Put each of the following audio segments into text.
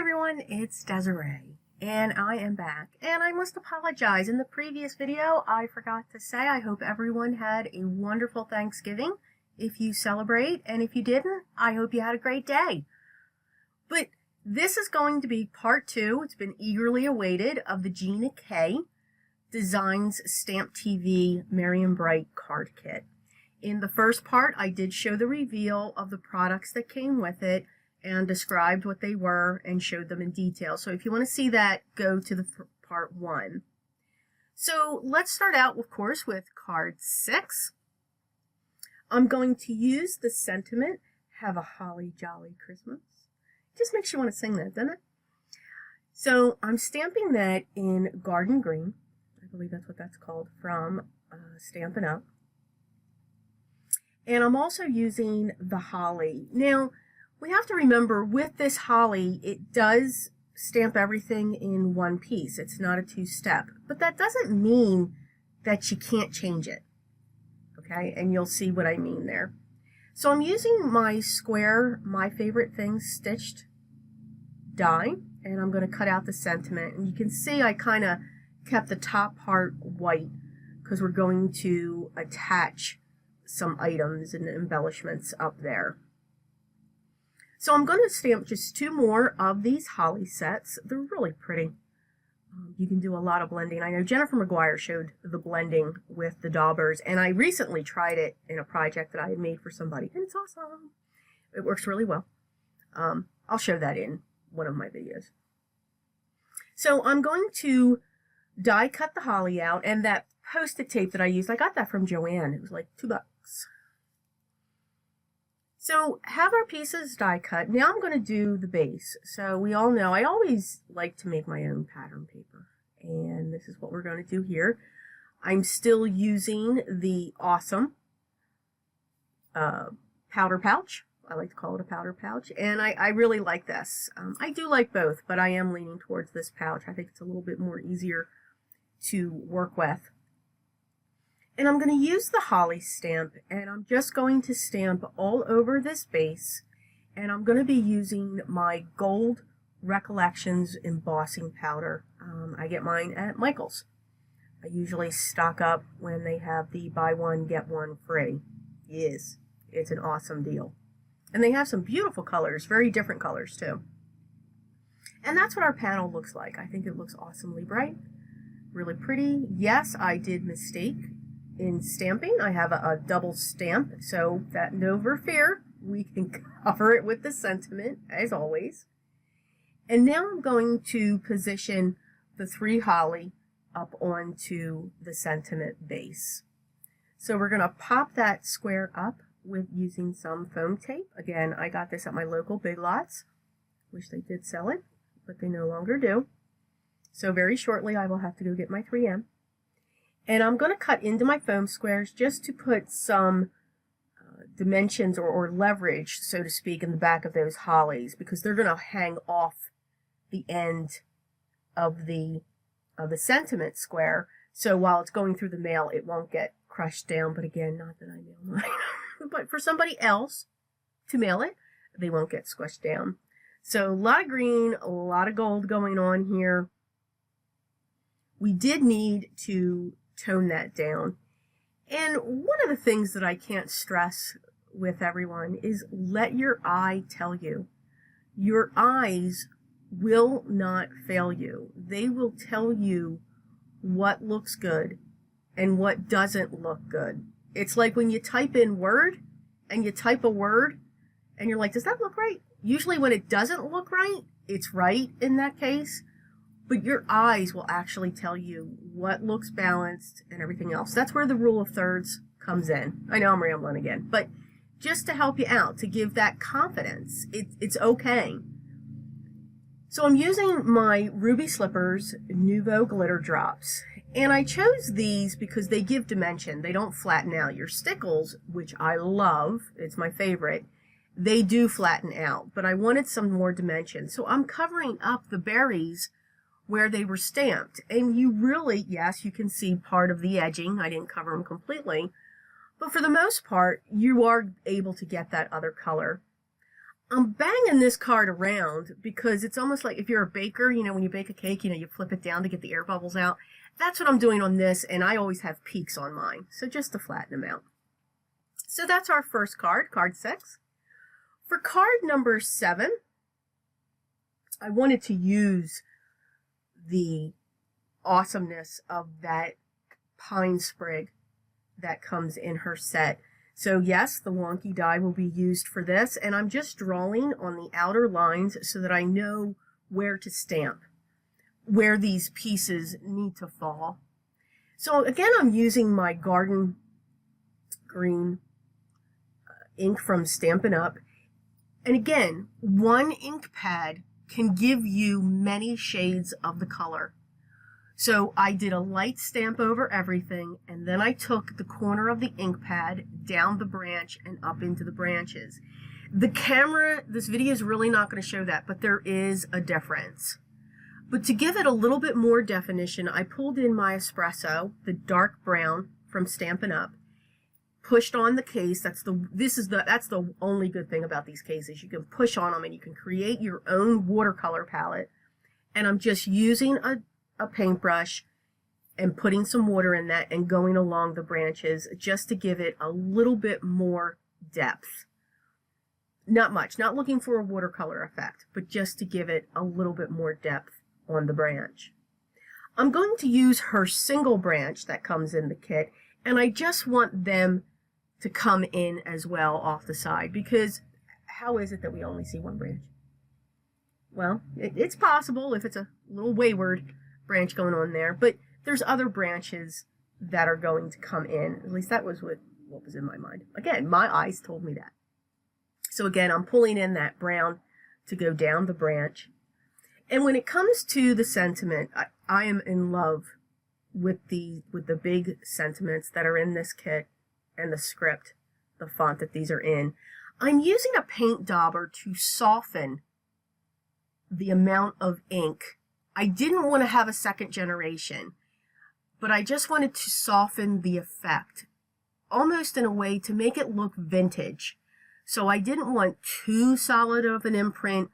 everyone, it's Desiree, and I am back, and I must apologize. In the previous video, I forgot to say I hope everyone had a wonderful Thanksgiving, if you celebrate, and if you didn't, I hope you had a great day. But this is going to be part 2, it's been eagerly awaited, of the Gina K Designs Stamp TV Merry & Bright card kit. In the first part, I did show the reveal of the products that came with it, and described what they were and showed them in detail. So if you want to see that, go to the part 1. So let's start out, of course, with card 6. I'm going to use the sentiment, "Have a holly jolly Christmas." Just makes you want to sing that, doesn't it? So I'm stamping that in Garden Green. I believe that's what that's called, from Stampin' Up. And I'm also using the holly. Now, we have to remember, with this holly, it does stamp everything in one piece. It's not a two-step. But that doesn't mean that you can't change it. Okay? And you'll see what I mean there. So I'm using my square, My Favorite Things stitched die, and I'm going to cut out the sentiment. And you can see I kind of kept the top part white because we're going to attach some items and embellishments up there. So I'm going to stamp just 2 more of these holly sets. They're really pretty. You can do a lot of blending. I know Jennifer McGuire showed the blending with the daubers, and I recently tried it in a project that I had made for somebody, and it's awesome. It works really well. I'll show that in one of my videos. So I'm going to die cut the holly out, and that Post-it tape that I used, I got that from Joann. It was like $2. So have our pieces die cut. Now I'm going to do the base. So we all know I always like to make my own pattern paper. And this is what we're going to do here. I'm still using the awesome powder pouch. I like to call it a powder pouch. And I really like this. I do like both, but I am leaning towards this pouch. I think it's a little bit more easier to work with. And I'm going to use the holly stamp, and I'm just going to stamp all over this base, and I'm going to be using my gold Recollections embossing powder. I get mine at Michael's. I usually stock up when they have the buy one, get one free. Yes, it's an awesome deal. And they have some beautiful colors, very different colors too. And that's what our panel looks like. I think it looks awesomely bright, really pretty. Yes, I did mistake in stamping. I have a double stamp, so that never fear, we can cover it with the sentiment as always. And now I'm going to position the 3 holly up onto the sentiment base. So we're going to pop that square up with using some foam tape. Again, I got this at my local Big Lots. Wish they did sell it, but they no longer do. So very shortly I will have to go get my 3M. And I'm going to cut into my foam squares just to put some dimensions or leverage, so to speak, in the back of those hollies, because they're going to hang off the end of the sentiment square. So while it's going through the mail, it won't get crushed down. But again, not that I mail mine. But for somebody else to mail it, they won't get squished down. So a lot of green, a lot of gold going on here. We did need to tone that down. And one of the things that I can't stress with everyone is let your eye tell you. Your eyes will not fail you. They will tell you what looks good and what doesn't look good. It's like when you type in Word and you type a word and you're like, does that look right? Usually when it doesn't look right, it's right in that case. But your eyes will actually tell you what looks balanced and everything else. That's where the rule of thirds comes in. I know I'm rambling again, but just to help you out, to give that confidence, it's okay. So I'm using my Ruby Slippers Nouveau Glitter Drops. And I chose these because they give dimension. They don't flatten out. Your stickles, which I love, it's my favorite, they do flatten out. But I wanted some more dimension. So I'm covering up the berries where they were stamped. And you really, yes, you can see part of the edging. I didn't cover them completely. But for the most part, you are able to get that other color. I'm banging this card around because it's almost like if you're a baker, you know, when you bake a cake, you know, you flip it down to get the air bubbles out. That's what I'm doing on this, and I always have peaks on mine, so just to flatten them out. So that's our first card, card 6. For card number 7, I wanted to use the awesomeness of that pine sprig that comes in her set. So yes, the wonky die will be used for this, and I'm just drawing on the outer lines so that I know where to stamp, where these pieces need to fall. So again, I'm using my garden green ink from Stampin' Up. And again, one ink pad can give you many shades of the color. So I did a light stamp over everything, and then I took the corner of the ink pad down the branch and up into the branches. The camera, this video is really not going to show that, but there is a difference. But to give it a little bit more definition, I pulled in my espresso, the dark brown from Stampin' Up, pushed on the case. That's the only good thing about these cases. You can push on them and you can create your own watercolor palette. And I'm just using a paintbrush and putting some water in that and going along the branches just to give it a little bit more depth. Not much, not looking for a watercolor effect, but just to give it a little bit more depth on the branch. I'm going to use her single branch that comes in the kit, and I just want them to come in as well off the side, because how is it that we only see one branch? Well, it's possible if it's a little wayward branch going on there, but there's other branches that are going to come in. At least that was what was in my mind. Again, my eyes told me that. So again, I'm pulling in that brown to go down the branch. And when it comes to the sentiment, I am in love with the big sentiments that are in this kit and the script, the font that these are in. I'm using a paint dauber to soften the amount of ink. I didn't want to have a second generation, but I just wanted to soften the effect, almost in a way to make it look vintage. So I didn't want too solid of an imprint,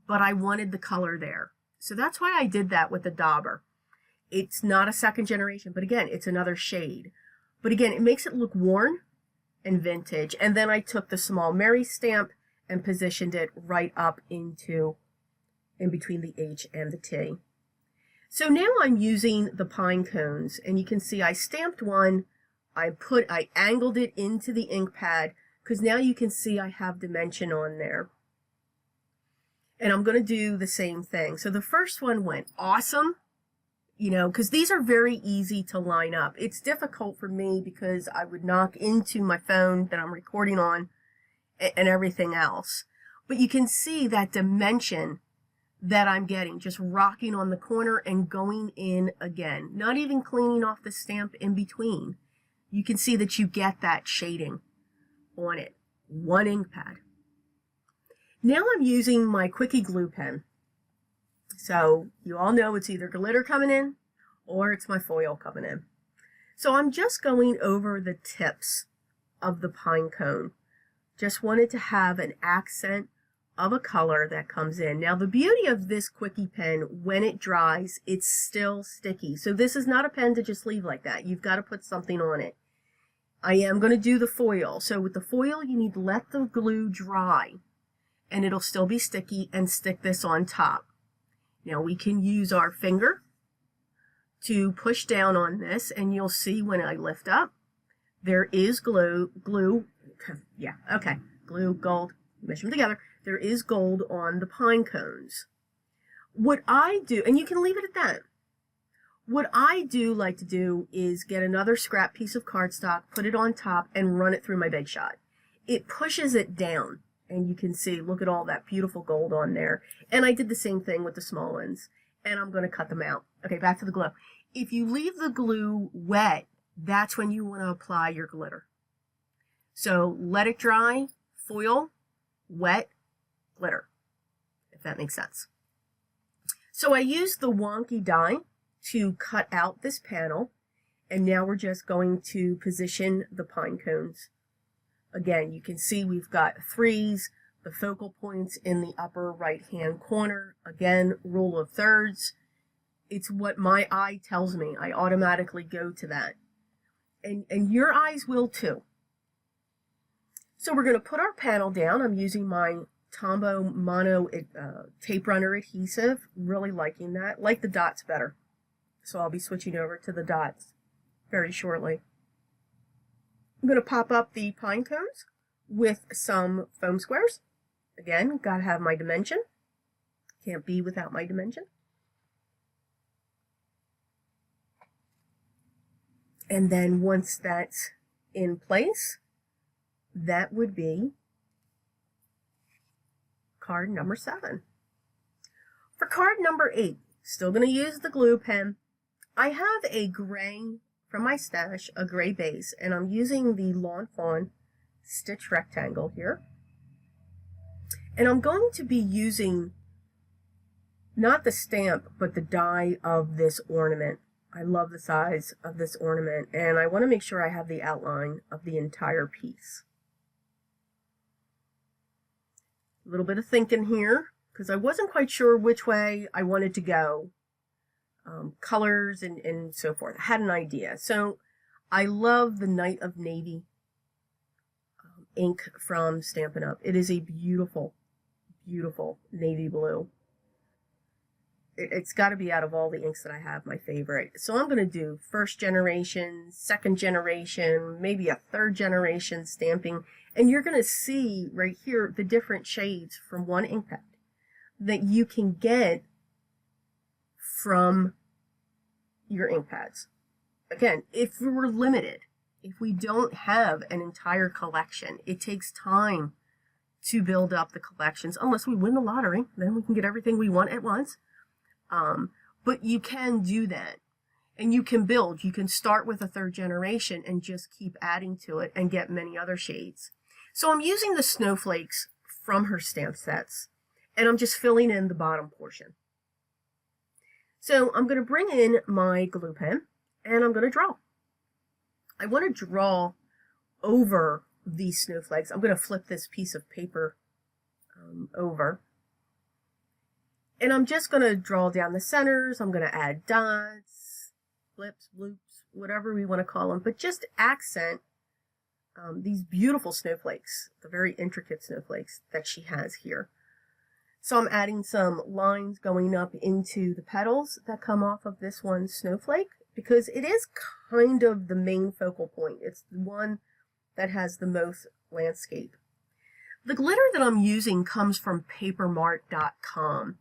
but I wanted the color there. So that's why I did that with the dauber. It's not a second generation, but again, it's another shade. But again, it makes it look worn and vintage. And then I took the small Mary stamp and positioned it right up in between the H and the T. So now I'm using the pine cones, and you can see I stamped one, I angled it into the ink pad, because now you can see I have dimension on there. And I'm going to do the same thing. So the first one went awesome, you know, because these are very easy to line up. It's difficult for me because I would knock into my phone that I'm recording on and everything else. But you can see that dimension that I'm getting, just rocking on the corner and going in again, not even cleaning off the stamp in between. You can see that you get that shading on it. One ink pad. Now I'm using my Quickie glue pen. So you all know it's either glitter coming in or it's my foil coming in. So I'm just going over the tips of the pine cone. Just wanted to have an accent of a color that comes in. Now the beauty of this Quickie pen, when it dries, it's still sticky. So this is not a pen to just leave like that. You've got to put something on it. I am going to do the foil. So with the foil, you need to let the glue dry and it'll still be sticky, and stick this on top. Now we can use our finger to push down on this, and you'll see when I lift up, there is glue, yeah, okay, glue, gold, mesh them together. There is gold on the pine cones. What I do, and you can leave it at that. What I do like to do is get another scrap piece of cardstock, put it on top, and run it through my Big Shot. It pushes it down. And you can see, look at all that beautiful gold on there. And I did the same thing with the small ones. And I'm going to cut them out. Okay, back to the glue. If you leave the glue wet, that's when you want to apply your glitter. So let it dry, foil, wet, glitter, if that makes sense. So I used the wonky die to cut out this panel. And now we're just going to position the pine cones. Again, you can see we've got 3s The focal points in the upper right hand corner. Again, rule of thirds. It's what my eye tells me. I automatically go to that. And your eyes will too. So we're going to put our panel down. I'm using my Tombow Mono tape runner adhesive. Really liking that. Like the dots better. So I'll be switching over to the dots very shortly. I'm going to pop up the pine cones with some foam squares. Again, got to have my dimension. Can't be without my dimension. And then once that's in place, that would be card number 7. For card number 8, still going to use the glue pen. I have a gray from my stash, a gray base, and I'm using the Lawn Fawn stitch rectangle here. And I'm going to be using not the stamp, but the die of this ornament. I love the size of this ornament, and I want to make sure I have the outline of the entire piece. A little bit of thinking here, because I wasn't quite sure which way I wanted to go. Colors and so forth. I had an idea. So I love the Night of Navy ink from Stampin' Up. It is a beautiful, beautiful navy blue. It's got to be, out of all the inks that I have, my favorite. So I'm going to do first generation, second generation, maybe a third generation stamping. And you're going to see right here the different shades from one ink pad that you can get from your ink pads. Again, if we're limited, if we don't have an entire collection, it takes time to build up the collections, unless we win the lottery, then we can get everything we want at once. But you can do that, and you can build. You can start with a third generation and just keep adding to it and get many other shades. So I'm using the snowflakes from her stamp sets, and I'm just filling in the bottom portion. So I'm going to bring in my glue pen, and I'm going to draw. I want to draw over these snowflakes. I'm going to flip this piece of paper over. And I'm just going to draw down the centers. I'm going to add dots, flips, loops, whatever we want to call them. But just accent these beautiful snowflakes, the very intricate snowflakes that she has here. So I'm adding some lines going up into the petals that come off of this one snowflake, because it is kind of the main focal point. It's the one that has the most landscape. The glitter that I'm using comes from papermart.com.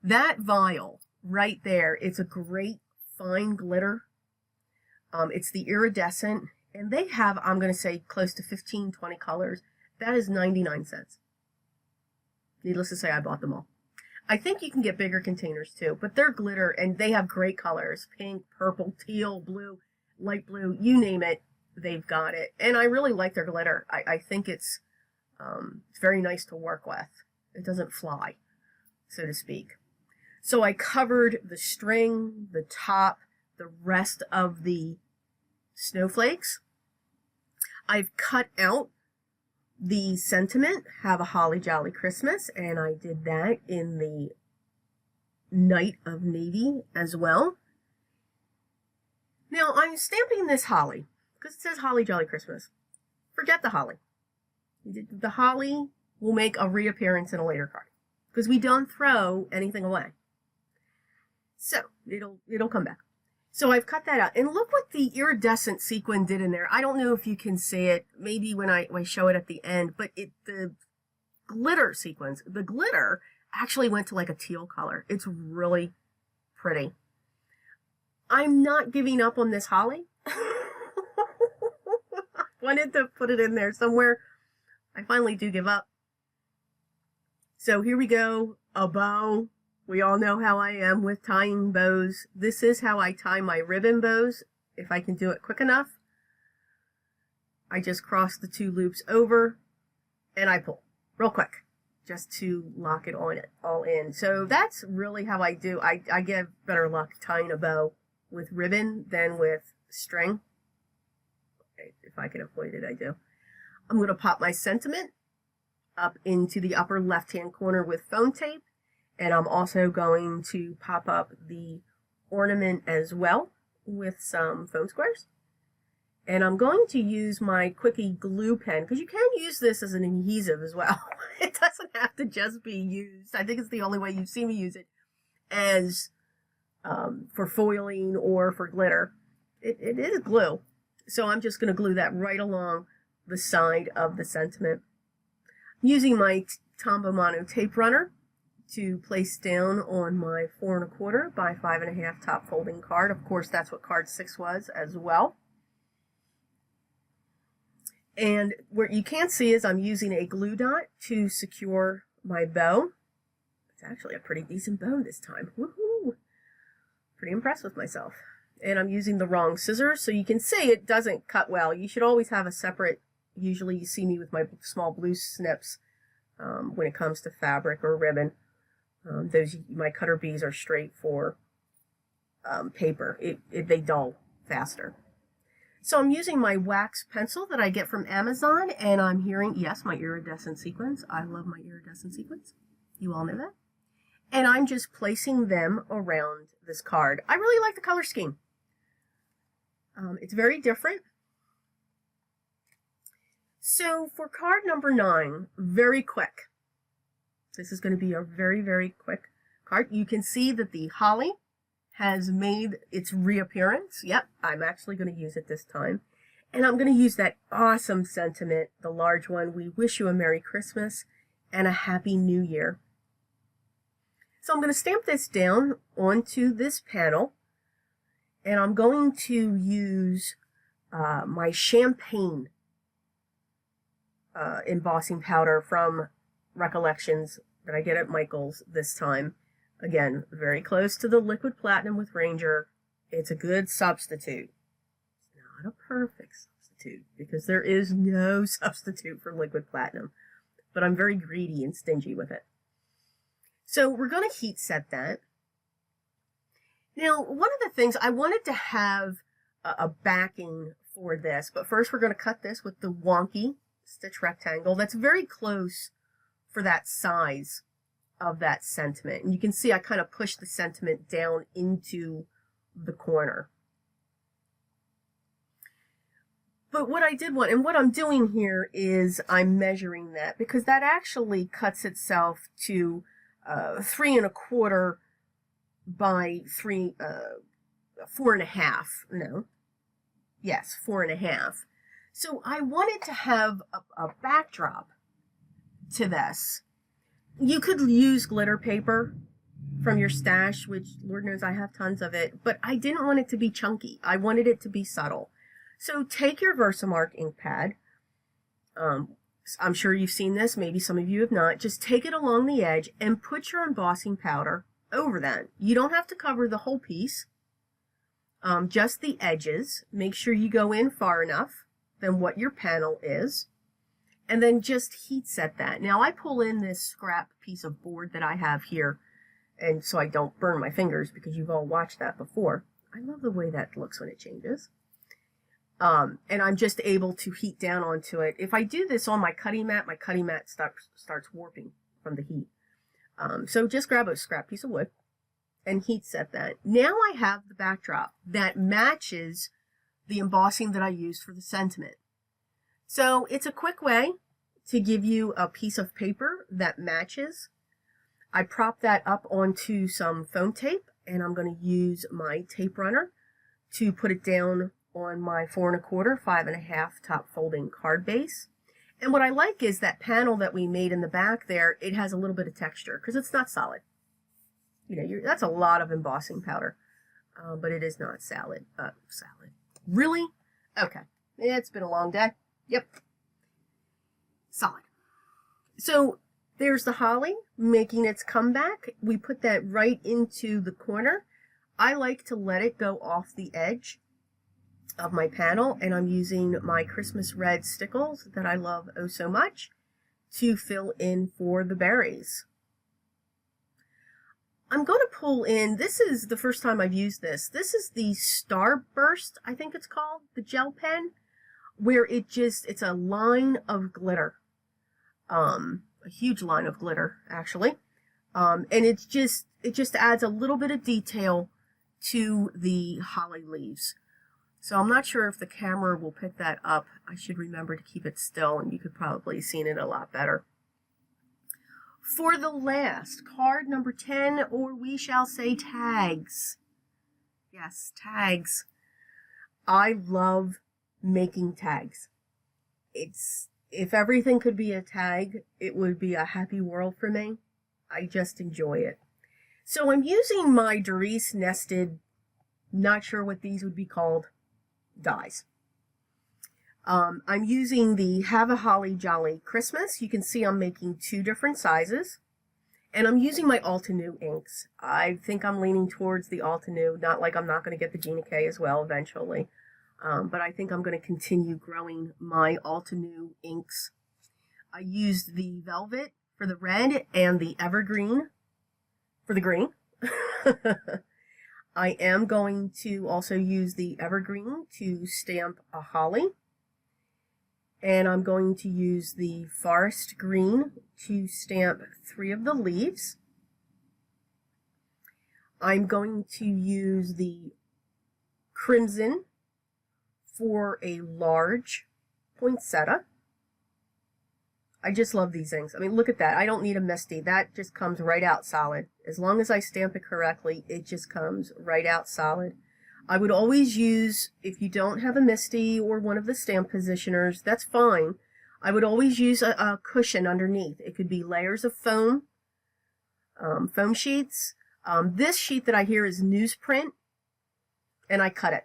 That vial right there, it's a great fine glitter. It's the iridescent, and they have, I'm going to say, close to 15, 20 colors. That is 99 cents. Needless to say, I bought them all. I think you can get bigger containers too, but they're glitter, and they have great colors. Pink, purple, teal, blue, light blue, you name it, they've got it. And I really like their glitter. I think it's very nice to work with. It doesn't fly, so to speak. So I covered the string, the top, the rest of the snowflakes. I've cut out the sentiment, have a holly jolly Christmas, and I did that in the Night of Navy as well. Now I'm stamping this holly because it says holly jolly Christmas. Forget the holly. The holly will make a reappearance in a later card because we don't throw anything away. So it'll come back. So I've cut that out. And look what the iridescent sequin did in there. I don't know if you can see it, maybe when I show it at the end, but the glitter sequins, the glitter actually went to like a teal color. It's really pretty. I'm not giving up on this holly. Wanted to put it in there somewhere. I finally do give up. So here we go, a bow. We all know how I am with tying bows. This is how I tie my ribbon bows, if I can do it quick enough. I just cross the 2 loops over, and I pull real quick, just to lock it on it all in. So that's really how I do. I get better luck tying a bow with ribbon than with string. If I can avoid it, I do. I'm going to pop my sentiment up into the upper left-hand corner with foam tape. And I'm also going to pop up the ornament as well with some foam squares. And I'm going to use my Quickie glue pen, because you can use this as an adhesive as well. It doesn't have to just be used. I think it's the only way you've seen me use it, as for foiling or for glitter. It is glue. So I'm just going to glue that right along the side of the sentiment. I'm using my Tombow Mono tape runner to place down on my 4 1/4 by 5 1/2 top folding card. Of course, that's what card 6 was as well. And what you can't see is I'm using a glue dot to secure my bow. It's actually a pretty decent bow this time. Woohoo! Pretty impressed with myself. And I'm using the wrong scissors, so you can see it doesn't cut well. You should always have a separate, usually you see me with my small blue snips when it comes to fabric or ribbon. My cutter bees are straight for paper. They dull faster. So I'm using my wax pencil that I get from Amazon, and I'm hearing, yes, my iridescent sequins. I love my iridescent sequins. You all know that. And I'm just placing them around this card. I really like the color scheme. It's very different. So for card number 9, very quick. This is going to be a very, very quick card. You can see that the holly has made its reappearance. Yep, I'm actually going to use it this time. And I'm going to use that awesome sentiment, the large one. We wish you a Merry Christmas and a Happy New Year. So I'm going to stamp this down onto this panel. And I'm going to use my champagne embossing powder from Recollections that I get at Michael's this time. Again, very close to the liquid platinum with Ranger. It's a good substitute. It's not a perfect substitute, because there is no substitute for liquid platinum. But I'm very greedy and stingy with it. So we're going to heat set that. Now, one of the things, I wanted to have a backing for this, but first we're going to cut this with the wonky stitch rectangle. That's very close for that size of that sentiment. And you can see I kind of push the sentiment down into the corner. But what I did want, and what I'm doing here is I'm measuring that, because that actually cuts itself to 3 1/4 by 4 1/2. No. Yes, 4 1/2. So I wanted to have a backdrop to this. You could use glitter paper from your stash, which Lord knows I have tons of it, but I didn't want it to be chunky. I wanted it to be subtle. So take your Versamark ink pad. I'm sure you've seen this, maybe some of you have not. Just take it along the edge and put your embossing powder over that. You don't have to cover the whole piece, just the edges. Make sure you go in far enough than what your panel is. And then just heat set that. Now I pull in this scrap piece of board that I have here, and so I don't burn my fingers, because you've all watched that before. I love the way that looks when it changes. And I'm just able to heat down onto it. If I do this on my cutting mat starts warping from the heat. So just grab a scrap piece of wood and heat set that. Now I have the backdrop that matches the embossing that I used for the sentiment. So it's a quick way to give you a piece of paper that matches. I prop that up onto some foam tape, and I'm going to use my tape runner to put it down on my 4 1/4, 5 1/2 top folding card base. And what I like is that panel that we made in the back there, it has a little bit of texture, because it's not solid. You know, that's a lot of embossing powder, but it is not solid. Solid. Really? Okay. It's been a long day. Yep. Solid. So there's the holly making its comeback. We put that right into the corner. I like to let it go off the edge of my panel, and I'm using my Christmas red stickles that I love oh so much to fill in for the berries. I'm going to pull in, this is the first time I've used this. This is the Starburst, I think it's called, the gel pen, where it's a line of glitter. a huge line of glitter actually. And it just adds a little bit of detail to the holly leaves. So I'm not sure if the camera will pick that up. I should remember to keep it still, and you could probably see it a lot better. For the last, card number 10, or we shall say tags. Yes, tags. I love making tags. If everything could be a tag, it would be a happy world for me. I just enjoy it. So I'm using my Desiree nested, not sure what these would be called, dies. I'm using the Have a Holly Jolly Christmas. You can see I'm making 2 different sizes. And I'm using my Altenew inks. I think I'm leaning towards the Altenew, not like I'm not going to get the Gina K as well eventually. But I think I'm going to continue growing my Altenew inks. I used the Velvet for the red and the Evergreen for the green. I am going to also use the Evergreen to stamp a holly. And I'm going to use the Forest Green to stamp 3 of the leaves. I'm going to use the Crimson for a large poinsettia. I just love these things. I mean, look at that. I don't need a misty. That just comes right out solid. As long as I stamp it correctly, it just comes right out solid. I would always use, if you don't have a misty or one of the stamp positioners, that's fine. I would always use a cushion underneath. It could be layers of foam, foam sheets. This sheet that I hear is newsprint, and I cut it.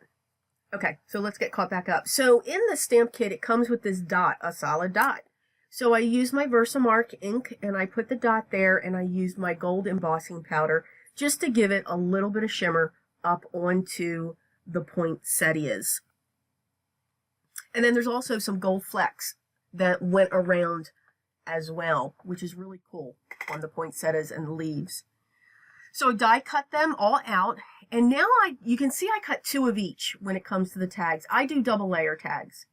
Okay, so let's get caught back up. So in the stamp kit, it comes with this dot, a solid dot. So I use my Versamark ink, and I put the dot there, and I used my gold embossing powder just to give it a little bit of shimmer up onto the poinsettias. And then there's also some gold flecks that went around as well, which is really cool on the poinsettias and the leaves. So I die cut them all out, and now you can see I cut 2 of each when it comes to the tags. I do double layer tags.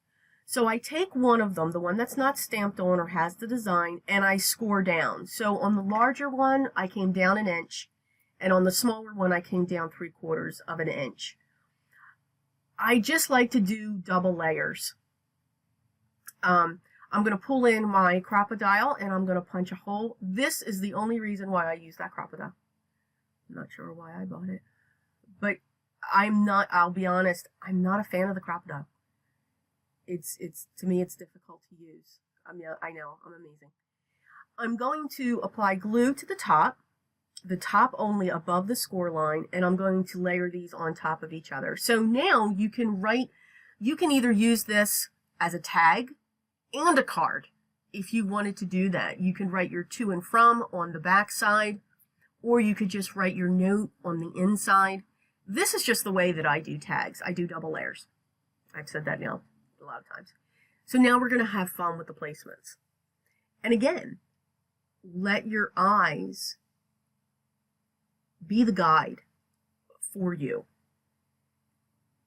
So I take one of them, the one that's not stamped on or has the design, and I score down. So on the larger one, I came down 1 inch. And on the smaller one, I came down 3/4 of an inch. I just like to do double layers. I'm going to pull in my crocodile and I'm going to punch a hole. This is the only reason why I use that crocodile. I'm not sure why I bought it. But I'll be honest, I'm not a fan of the crocodile. To me, it's difficult to use. I know, I'm amazing. I'm going to apply glue to the top only above the score line, and I'm going to layer these on top of each other. So now you can either use this as a tag and a card if you wanted to do that. You can write your to and from on the back side, or you could just write your note on the inside. This is just the way that I do tags. I do double layers. I've said that now a lot of times. So now we're going to have fun with the placements. And again, let your eyes be the guide for you.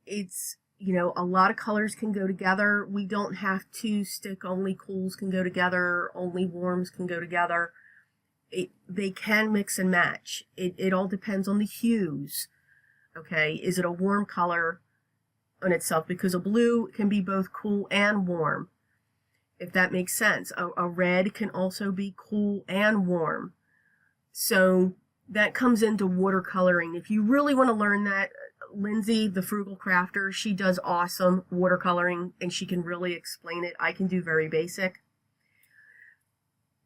It's, a lot of colors can go together. We don't have to stick only cools can go together, only warms can go together. They can mix and match. It all depends on the hues. Okay, is it a warm color on itself? Because a blue can be both cool and warm, if that makes sense. A red can also be cool and warm. So that comes into watercoloring. If you really want to learn that, Lindsay, the Frugal Crafter, she does awesome watercoloring and she can really explain it. I can do very basic.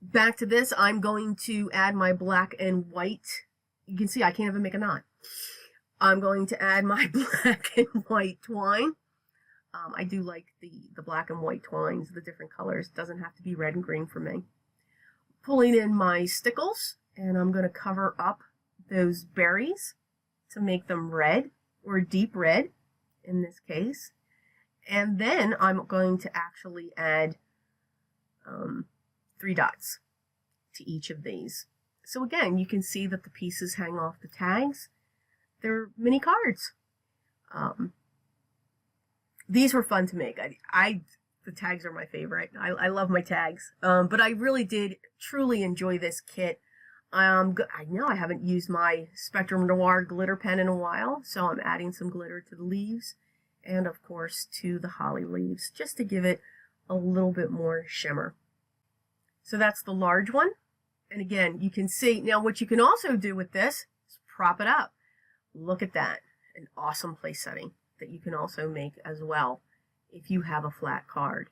Back to this, I'm going to add my black and white. You can see I can't even make a knot. I'm going to add my black and white twine. I do like the black and white twines, the different colors. It doesn't have to be red and green for me. Pulling in my stickles, and I'm going to cover up those berries to make them red, or deep red in this case. And then I'm going to actually add 3 dots to each of these. So again, you can see that the pieces hang off the tags. They're mini cards. These were fun to make. the tags are my favorite. I love my tags. But I really did truly enjoy this kit. I know I haven't used my Spectrum Noir glitter pen in a while, so I'm adding some glitter to the leaves and of course to the holly leaves just to give it a little bit more shimmer. So that's the large one. And again, you can see, now what you can also do with this is prop it up. Look at that, an awesome place setting that you can also make as well if you have a flat card.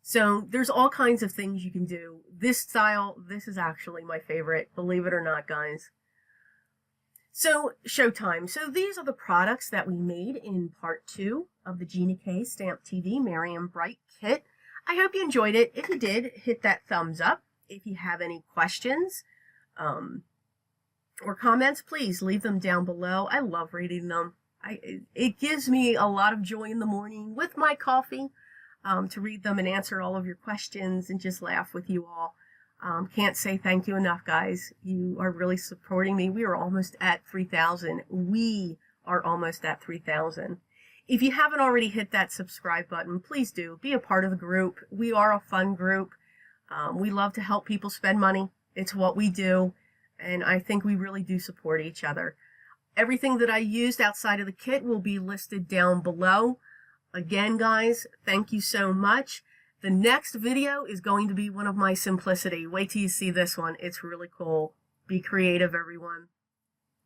So there's all kinds of things you can do. This style, this is actually my favorite, believe it or not, guys. So showtime. So these are the products that we made in part 2 of the Gina K Stamp TV Merry & Bright kit. I hope you enjoyed it. If you did, hit that thumbs up. If you have any questions or comments, please leave them down below. I love reading them. It gives me a lot of joy in the morning with my coffee to read them and answer all of your questions and just laugh with you all. Can't say thank you enough, guys. You are really supporting me. We are almost at 3,000. We are almost at 3,000. If you haven't already hit that subscribe button, please do. Be a part of the group. We are a fun group. We love to help people spend money. It's what we do. And I think we really do support each other. Everything that I used outside of the kit will be listed down below. Again, guys, thank you so much. The next video is going to be one of my simplicity. Wait till you see this one. It's really cool. Be creative, everyone.